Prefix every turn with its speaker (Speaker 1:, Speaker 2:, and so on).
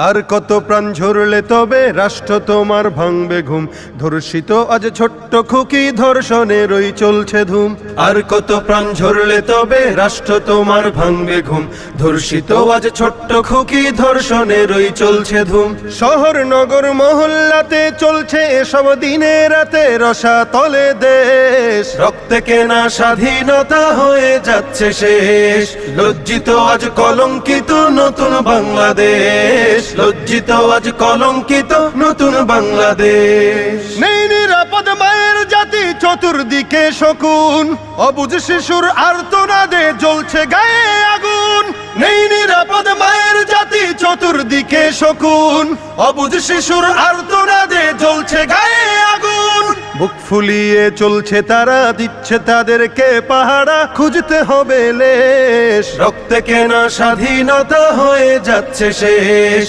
Speaker 1: আর কত প্রাণ ঝরলে তবে রাষ্ট্র তোমার ভাঙবে ঘুম, ধর্ষিত আজ ছোট্ট খুকি ধর্ষণেরই চলছে ধুম। আর কত প্রাণ ঝরলে তবে রাষ্ট্র তোমার ভাঙবে ঘুম, ধর্ষিত আজ ছোট্ট খুকি ধর্ষণেরই চলছে ধুম। শহর নগর মহল্লাতে চলছে এসব দিনে রাতে, রসাতলে দেশ রক্তে কেনা স্বাধীনতা হয়ে যাচ্ছে শেষ। লজ্জিত আজ কলঙ্কিত নতুন বাংলাদেশ, লজ্জিত আজ কলঙ্কিত নতুন বাংলাদেশ। নেই নিরাপদ মায়ের জাতি চতুর্দিকে শকুন, অবুঝ শিশুর আর্তনাদে জ্বলছে গায়ে আগুন। নেই নিরাপদ মায়ের জাতি চতুর্দিকে শকুন, অবুঝ শিশুর আর্তনাদে জ্বলছে গায়ে আগুন। বুক ফুলিয়ে চলছে তারা, দিচ্ছে তাদেরকে পাহারা, খুঁজতে হবে লেশ, রক্তে কেনা স্বাধীনতা হয়ে যাচ্ছে শেষ।